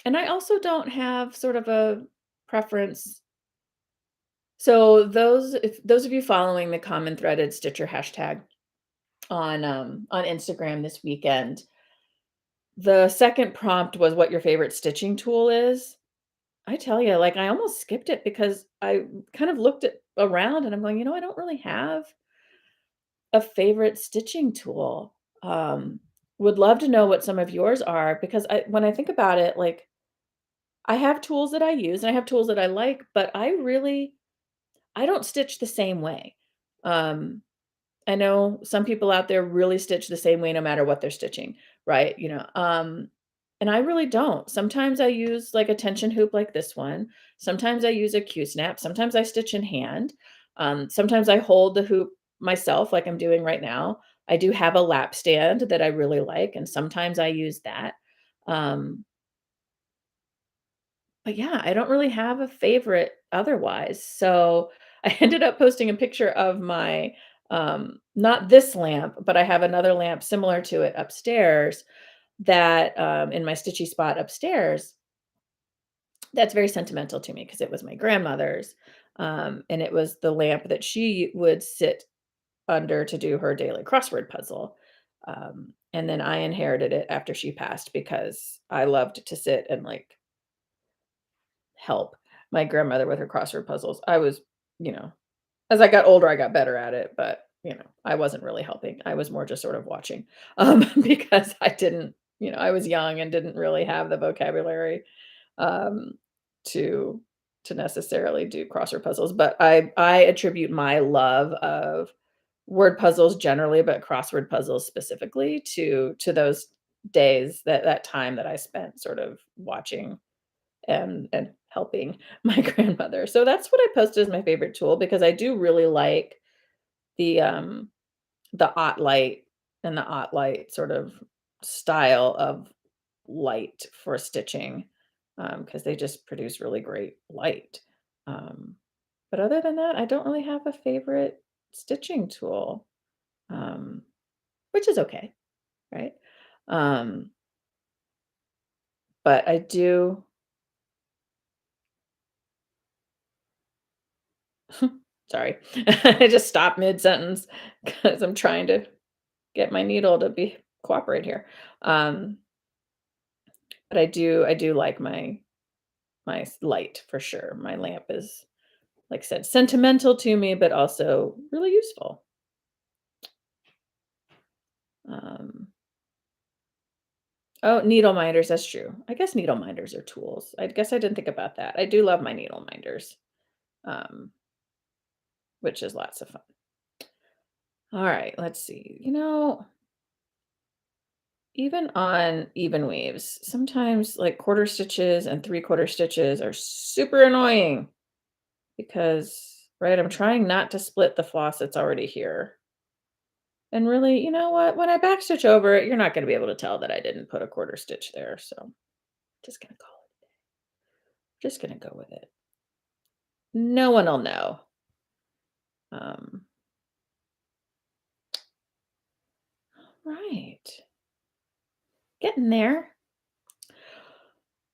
Speaker 1: and I also don't have sort of a preference. So if those of you following the common threaded Stitcher hashtag on Instagram this weekend, the second prompt was what your favorite stitching tool is. I tell you, like, I almost skipped it because I kind of looked at around and I'm going, I don't really have a favorite stitching tool. Um, would love to know what some of yours are because when I think about it, like, I have tools that I use and I have tools that I like, but I don't stitch the same way. Um, I know some people out there really stitch the same way no matter what they're stitching, right? And I really don't. Sometimes I use like a tension hoop like this one. Sometimes I use a Q-snap. Sometimes I stitch in hand. Sometimes I hold the hoop myself like I'm doing right now. I do have a lap stand that I really like, and sometimes I use that. Um, but yeah, I don't really have a favorite otherwise. So I ended up posting a picture of my not this lamp, but I have another lamp similar to it upstairs that in my stitchy spot upstairs that's very sentimental to me because it was my grandmother's. And it was the lamp that she would sit under to do her daily crossword puzzle. And then I inherited it after she passed because I loved to sit and like help my grandmother with her crossword puzzles. You know, as I got older, I got better at it, but I wasn't really helping. I was more just sort of watching because I was young and didn't really have the vocabulary um, to necessarily do crossword puzzles. But I attribute my love of word puzzles generally, but crossword puzzles specifically to those days that time that I spent sort of watching and helping my grandmother. So that's what I posted as my favorite tool because I do really like the um the light and the light sort of style of light for stitching because they just produce really great light. Um, but other than that, I don't really have a favorite stitching tool, um, which is okay, right? Um, but I do. Sorry, I just stopped mid sentence because I'm trying to get my needle to be cooperate here. Um, but I do like my light for sure. My lamp is, like I said, sentimental to me, but also really useful. Um, oh, needle minders, that's true. I guess needle minders are tools. I guess I didn't think about that. I do love my needle minders, um, which is lots of fun. All right, let's see. Even on even weaves, sometimes like quarter stitches and three-quarter stitches are super annoying because right? I'm trying not to split the floss that's already here. And really, you know what? When I backstitch over it, you're not gonna be able to tell that I didn't put a quarter stitch there, so just gonna call it. Just gonna go with it. No one'll know. Um, right. Getting there.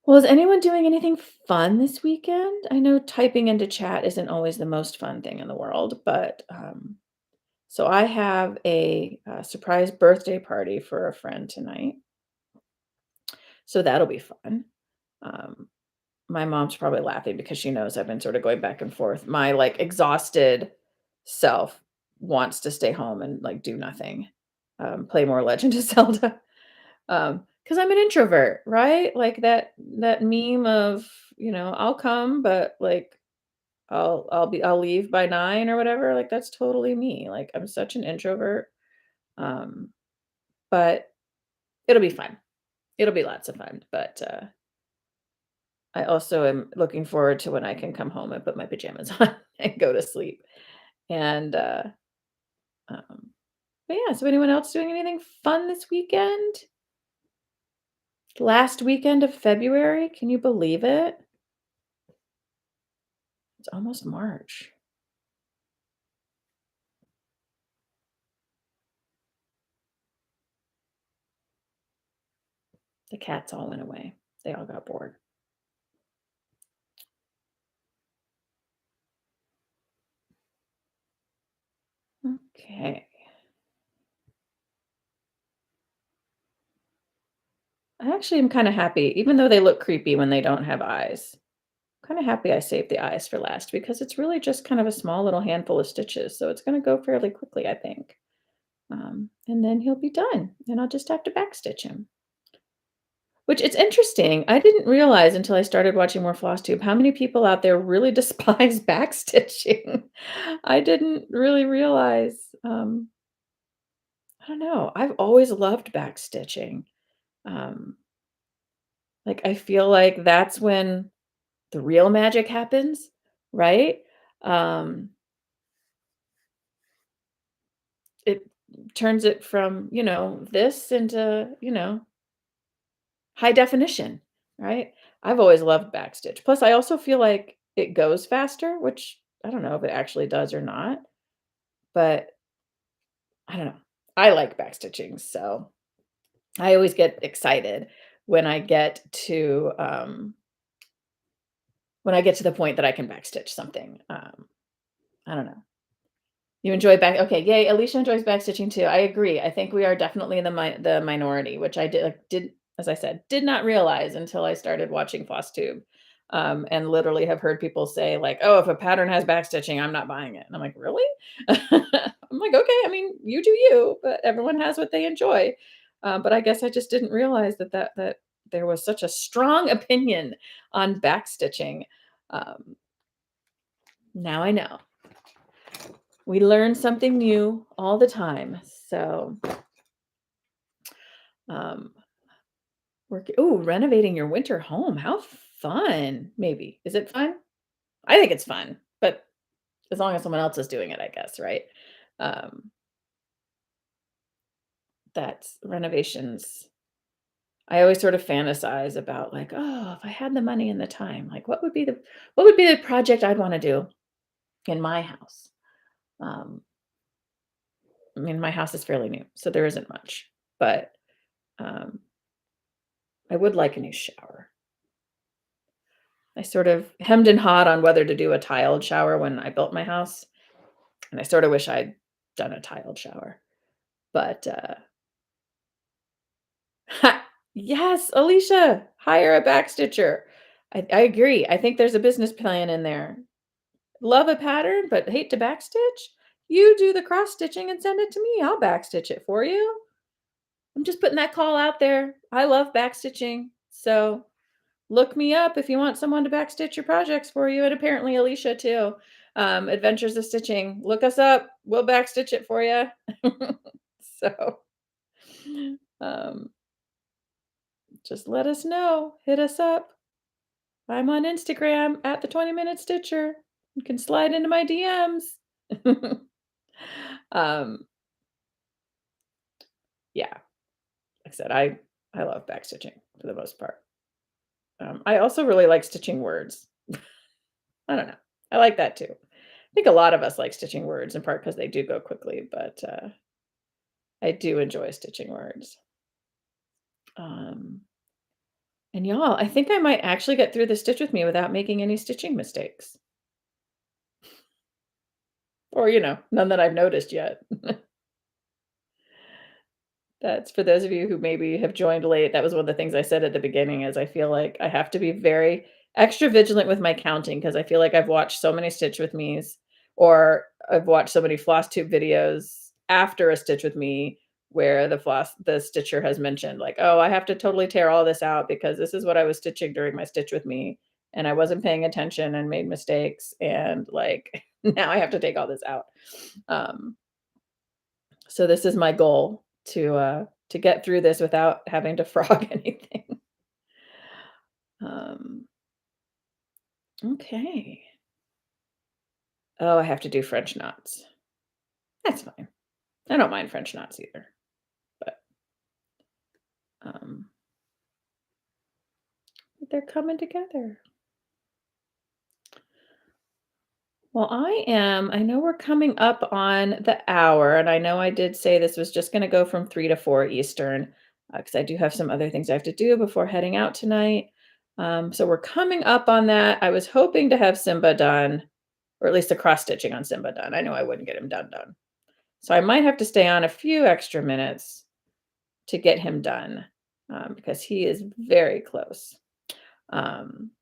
Speaker 1: Well, is anyone doing anything fun this weekend? I know typing into chat isn't always the most fun thing in the world, but so I have a surprise birthday party for a friend tonight, so that'll be fun. Um, my mom's probably laughing because she knows I've been sort of going back and forth. My like exhausted self wants to stay home and like do nothing, play more Legend of Zelda. Because I'm an introvert, right? Like that meme of, I'll come, but like I'll leave by 9 or whatever. Like that's totally me. Like I'm such an introvert. Um, but it'll be fun. It'll be lots of fun. But I also am looking forward to when I can come home and put my pajamas on and go to sleep. And um, but yeah, so anyone else doing anything fun this weekend? Last weekend of February, can you believe it? It's almost March. The cats all went away. They all got bored. Okay. I actually am kinda happy, even though they look creepy when they don't have eyes. Kinda happy I saved the eyes for last because it's really just kind of a small little handful of stitches, so it's gonna go fairly quickly, I think. And then he'll be done, and I'll just have to backstitch him. Which it's interesting, I didn't realize until I started watching more Flosstube how many people out there really despise backstitching. I didn't really realize, I don't know, I've always loved backstitching. Um, like, I feel like that's when the real magic happens, right? Um, it turns it from, this into, high definition, right? I've always loved backstitch. Plus, I also feel like it goes faster, which I don't know if it actually does or not, but I don't know. I like backstitching, so I always get excited when I get to the point that I can backstitch something. I don't know. You enjoy back okay, yay, Alicia enjoys backstitching too. I agree. I think we are definitely in the minority, which I did as I said, did not realize until I started watching Flosstube, and literally have heard people say like, "Oh, if a pattern has backstitching, I'm not buying it." And I'm like, "Really?" I'm like, "Okay, I mean, you do you, but everyone has what they enjoy." But I guess I just didn't realize that there was such a strong opinion on backstitching. Um, Now I know. We learn something new all the time. So, um, renovating your winter home. How fun. Maybe. Is it fun? I think it's fun, but as long as someone else is doing it, I guess, right? Um, that's renovations. I always sort of fantasize about like, oh, if I had the money and the time, like what would be the project I'd want to do in my house? Um, I mean, my house is fairly new, so there isn't much, but um, I would like a new shower. I sort of hemmed and hawed on whether to do a tiled shower when I built my house, and I sort of wish I'd done a tiled shower. But, yes, Alicia, hire a backstitcher. I agree. I think there's a business plan in there. Love a pattern, but hate to backstitch? You do the cross stitching and send it to me. I'll backstitch it for you. I'm just putting that call out there. I love backstitching. So look me up if you want someone to backstitch your projects for you, and apparently Alicia too. Adventures of Stitching. Look us up. We'll backstitch it for you. So, um, just let us know. Hit us up. I'm on Instagram at the 20 Minute Stitcher. You can slide into my DMs. Um, yeah, like I said, I love backstitching for the most part. I also really like stitching words. I don't know. I like that too. I think a lot of us like stitching words in part because they do go quickly, but I do enjoy stitching words. Um, and y'all, I think I might actually get through the stitch with me without making any stitching mistakes. Or, none that I've noticed yet. That's for those of you who maybe have joined late, that was one of the things I said at the beginning is I feel like I have to be very extra vigilant with my counting because I feel like I've watched so many Stitch with Me's or I've watched so many floss tube videos after a Stitch with Me where the stitcher has mentioned like, "Oh, I have to totally tear all this out because this is what I was stitching during my Stitch with Me, and I wasn't paying attention and made mistakes, and, like, now I have to take all this out." Um so this is my goal to get through this without having to frog anything. Um, okay. Oh, I have to do French knots. That's fine. I don't mind French knots either, but um, they're coming together. Well, I know we're coming up on the hour, and I know I did say this was just going to go from 3 to 4 Eastern, because I do have some other things I have to do before heading out tonight. So we're coming up on that. I was hoping to have Simba done, or at least the cross stitching on Simba done. I know I wouldn't get him done. So I might have to stay on a few extra minutes to get him done, because he is very close. Um,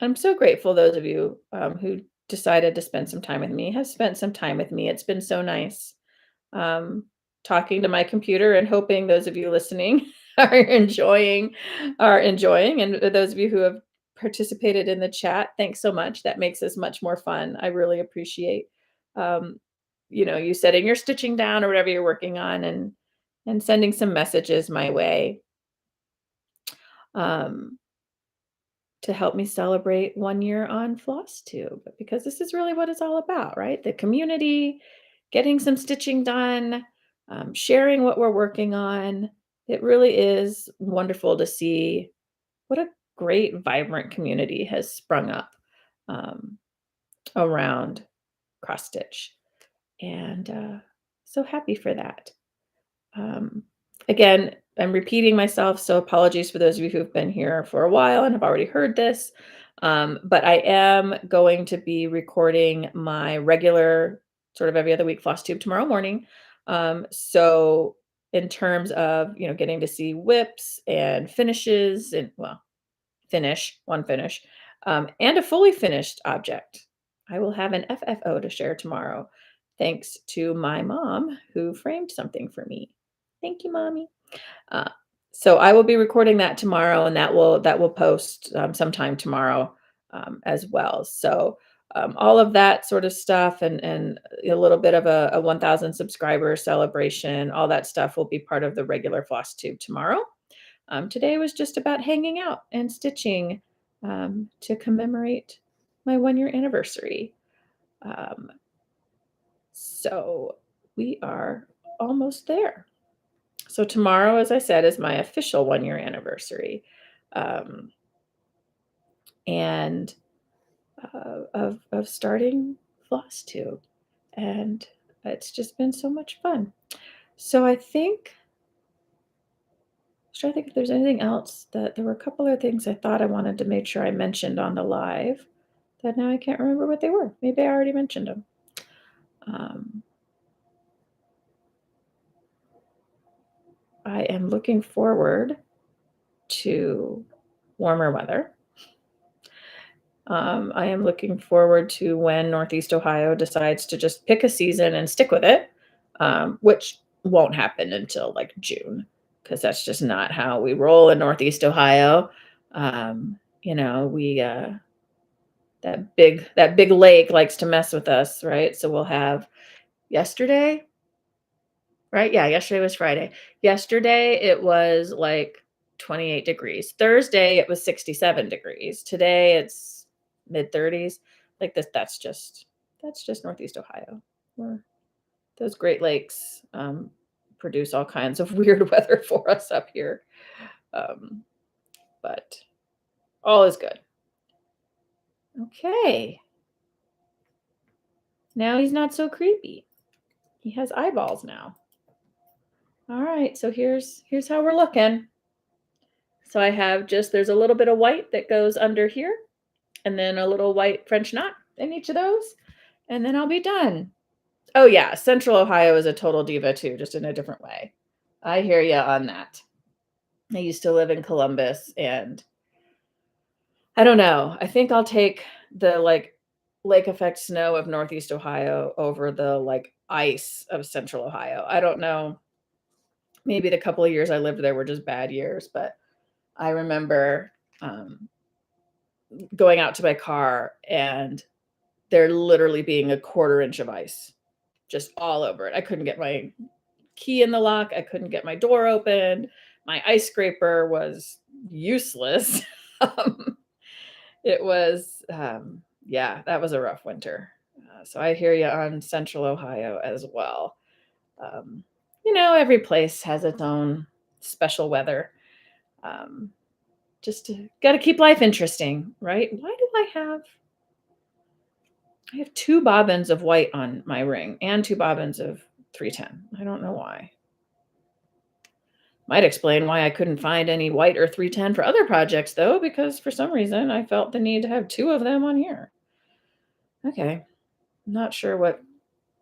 Speaker 1: I'm so grateful those of you, who decided to spend some time with me have spent some time with me. It's been so nice, um, talking to my computer and hoping those of you listening are enjoying, and those of you who have participated in the chat, thanks so much. That makes this much more fun. I really appreciate, um, you setting your stitching down or whatever you're working on and sending some messages my way. Um, to help me celebrate 1 year on Flosstube because this is really what it's all about, right? The community, getting some stitching done, sharing what we're working on. It really is wonderful to see what a great, vibrant community has sprung up, um, around cross stitch. And so happy for that. Um, Again, I'm repeating myself, so apologies for those of you who've been here for a while and have already heard this. But I am going to be recording my regular, sort of every other week floss tube tomorrow morning. So in terms of getting to see whips and finishes and well, one finish, and a fully finished object. I will have an FFO to share tomorrow, thanks to my mom who framed something for me. Thank you, mommy. Uh, so I will be recording that tomorrow, and that will post sometime tomorrow as well. So all of that sort of stuff, and a little bit of a 1,000 subscriber celebration, all that stuff will be part of the regular floss tube tomorrow. Today was just about hanging out and stitching to commemorate my 1 year anniversary. Um, so we are almost there. So tomorrow, as I said, is my official 1 year anniversary, um, and of starting Flosstube, and it's just been so much fun. So I think, trying to think if there's anything else that there were a couple of things I thought I wanted to make sure I mentioned on the live that now I can't remember what they were. Maybe I already mentioned them. Um, I am looking forward to warmer weather. I am looking forward to when Northeast Ohio decides to just pick a season and stick with it, which won't happen until like June, because that's just not how we roll in Northeast Ohio. We that big lake likes to mess with us, right? So we'll have yesterday, right? Yeah, yesterday was Friday. Yesterday it was like 28 degrees. Thursday it was 67 degrees. Today it's mid 30s. like this, that's just Northeast Ohio. Where those Great Lakes produce all kinds of weird weather for us up here. Um, but all is good. Okay. Now he's not so creepy. He has eyeballs now. All right, so here's how we're looking. So I have just there's a little bit of white that goes under here, and then a little white French knot in each of those, and then I'll be done. Oh yeah, Central Ohio is a total diva too, just in a different way. I hear you on that. I used to live in Columbus, and I don't know. I think I'll take the like lake effect snow of Northeast Ohio over the like ice of Central Ohio. I don't know. Maybe the couple of years I lived there were just bad years, but I remember um, going out to my car and there literally being a quarter inch of ice just all over it. I couldn't get my key in the lock. I couldn't get my door open. My ice scraper was useless. um, it was, yeah, that was a rough winter. So I hear you on Central Ohio as well. Um, every place has its own special weather. Um, just got to keep life interesting, right? Why do I have two bobbins of white on my ring and two bobbins of 310. I don't know why. Might explain why I couldn't find any white or 310 for other projects though, because for some reason I felt the need to have two of them on here. Okay. Not sure what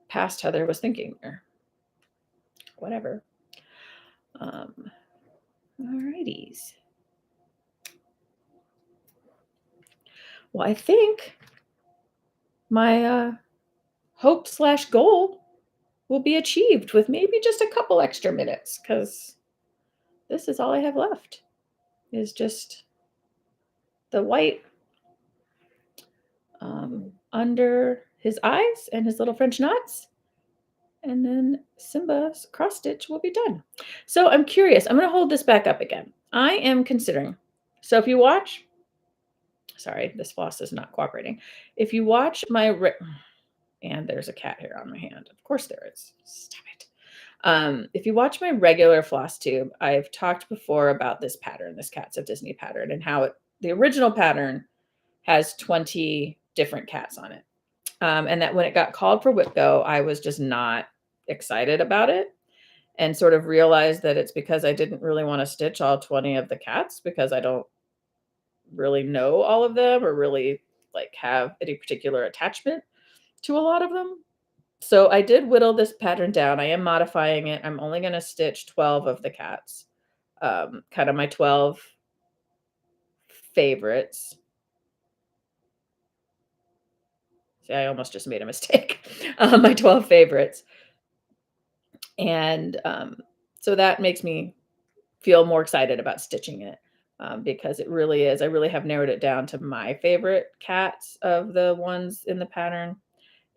Speaker 1: past Heather was thinking there. Whatever. Alrighties. Well, I think my hope/goal will be achieved with maybe just a couple extra minutes because this is all I have left is just the white under his eyes and his little French knots. And then Simba's cross stitch will be done. So I'm curious. I'm going to hold this back up again. I am considering. So if you watch, sorry, this floss is not cooperating. If you watch my, and there's a cat hair on my hand. Of course there is. Stop it. If you watch my regular floss tube, I've talked before about this pattern, this Cats of Disney pattern, and how the original pattern has 20 different cats on it. And that when it got called for WIPGO, I was just not excited about it and sort of realized that it's because I didn't really want to stitch all 20 of the cats because I don't really know all of them or really like have any particular attachment to a lot of them. So I did whittle this pattern down. I am modifying it. I'm only going to stitch 12 of the cats, kind of my 12 favorites. See, I almost just made a mistake. My 12 favorites. And so that makes me feel more excited about stitching it because it really is. I really have narrowed it down to my favorite cats of the ones in the pattern.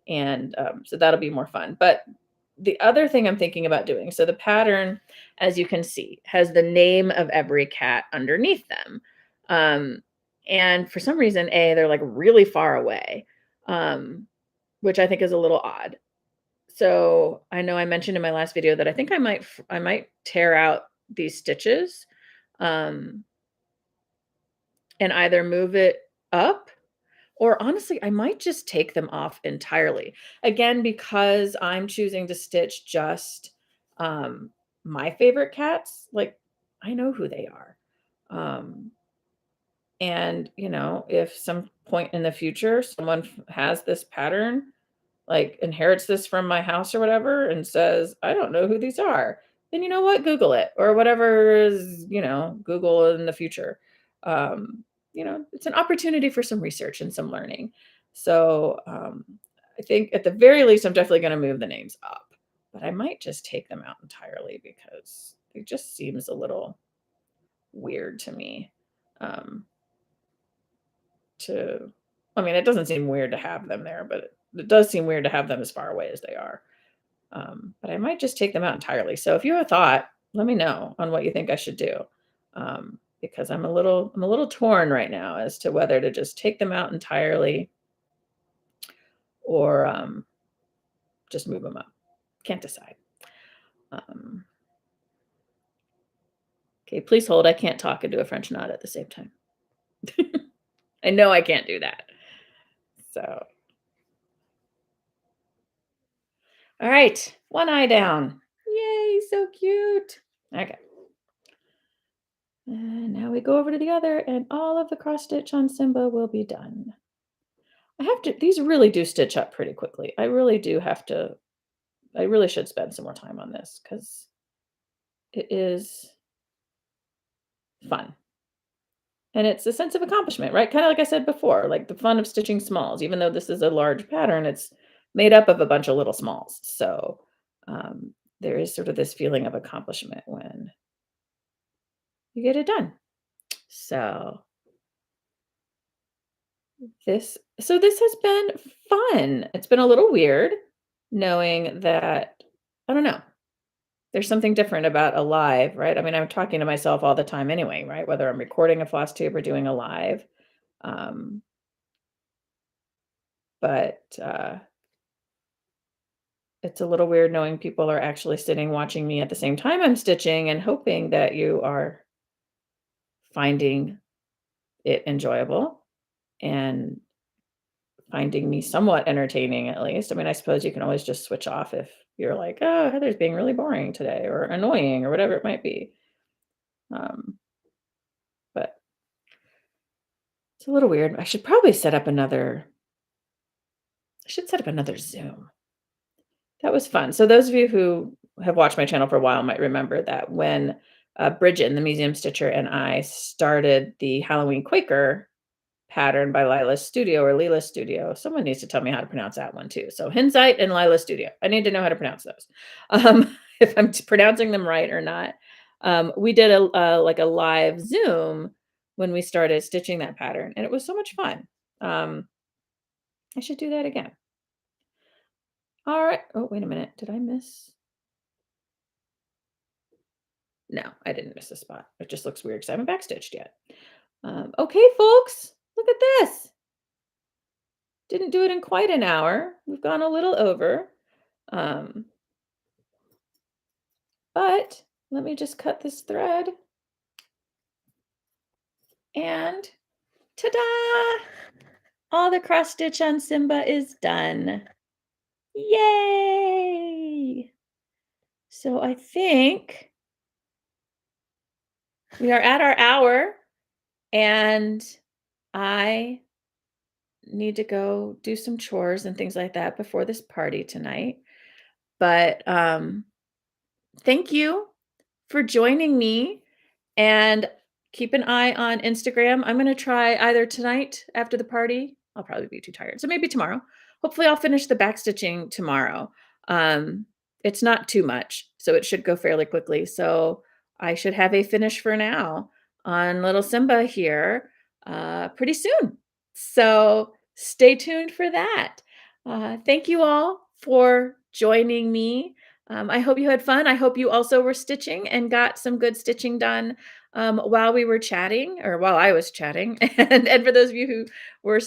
Speaker 1: And so that'll be more fun. But the other thing I'm thinking about doing, so the pattern, as you can see, has the name of every cat underneath them. And for some reason, they're like really far away, which I think is a little odd. So I know I mentioned in my last video that I think I might tear out these stitches and either move it up or honestly, I might just take them off entirely. Again, because I'm choosing to stitch just my favorite cats, like I know who they are. And, if some point in the future someone has this pattern, like inherits this from my house or whatever, and says, I don't know who these are, then you know what? Google it or whatever is, Google in the future. It's an opportunity for some research and some learning. So I think at the very least, I'm definitely going to move the names up, but I might just take them out entirely because it just seems a little weird to me. It doesn't seem weird to have them there, but it does seem weird to have them as far away as they are. But I might just take them out entirely. So if you have a thought, let me know on what you think I should do. Because I'm a little torn right now as to whether to just take them out entirely or just move them up. Can't decide. Um, okay, please hold. I can't talk and do a French knot at the same time. I know I can't do that. So, all right, one eye down. Yay, so cute. Okay. And now we go over to the other, and all of the cross stitch on Simba will be done. I have to, these really do stitch up pretty quickly. I really do have to, I really should spend some more time on this because it is fun. And it's a sense of accomplishment, right? Kind of like I said before, like the fun of stitching smalls, even though this is a large pattern, it's made up of a bunch of little smalls. So um, there is sort of this feeling of accomplishment when you get it done. So this has been fun. It's been a little weird knowing that, I don't know, there's something different about a live, right? I mean, I'm talking to myself all the time anyway, right? Whether I'm recording a floss tube or doing a live. Um, but it's a little weird knowing people are actually sitting watching me at the same time I'm stitching and hoping that you are finding it enjoyable and finding me somewhat entertaining at least. I mean, I suppose you can always just switch off if you're like, "Oh, Heather's being really boring today," or annoying or whatever it might be. Um, but it's a little weird. I should set up another Zoom. That was fun. So those of you who have watched my channel for a while might remember that when Bridget, the museum stitcher, and I started the Halloween Quaker pattern by Lila's Studio or Lila's Studio. Someone needs to tell me how to pronounce that one too. So Hinsight and Lila's Studio. I need to know how to pronounce those. If I'm pronouncing them right or not. We did like a live Zoom when we started stitching that pattern, and it was so much fun. I should do that again. All right. Oh, wait a minute. Did I miss? No, I didn't miss a spot. It just looks weird because I haven't backstitched yet. Okay, folks, look at this. Didn't do it in quite an hour. We've gone a little over. Um, but let me just cut this thread. And ta-da! All the cross stitch on Simba is done. Yay! So I think we are at our hour, and I need to go do some chores and things like that before this party tonight. But thank you for joining me, and keep an eye on Instagram. I'm going to try either tonight after the party. I'll probably be too tired. So maybe tomorrow. Hopefully I'll finish the back stitching tomorrow. Um, it's not too much, so it should go fairly quickly. So I should have a finish for now on little Simba here pretty soon. So stay tuned for that. Thank you all for joining me. I hope you had fun. I hope you also were stitching and got some good stitching done while we were chatting, or while I was chatting. And for those of you who were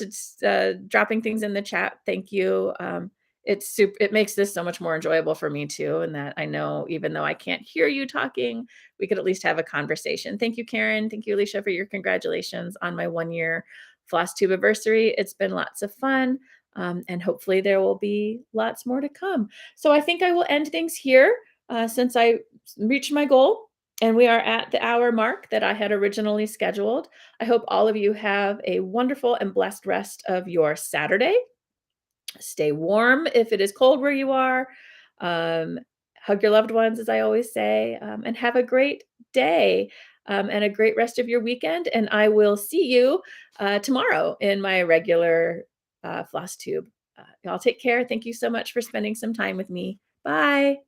Speaker 1: dropping things in the chat, thank you. It makes this so much more enjoyable for me too, and that I know even though I can't hear you talking, we could at least have a conversation. Thank you, Karen. Thank you, Alicia, for your congratulations on my 1-year Flosstube-iversary. It's been lots of fun. And hopefully there will be lots more to come. So I think I will end things here since I reached my goal and we are at the hour mark that I had originally scheduled. I hope all of you have a wonderful and blessed rest of your Saturday. Stay warm if it is cold where you are. Um, hug your loved ones, as I always say, and have a great day and a great rest of your weekend. And I will see you tomorrow in my regular floss tube. Y'all take care. Thank you so much for spending some time with me. Bye.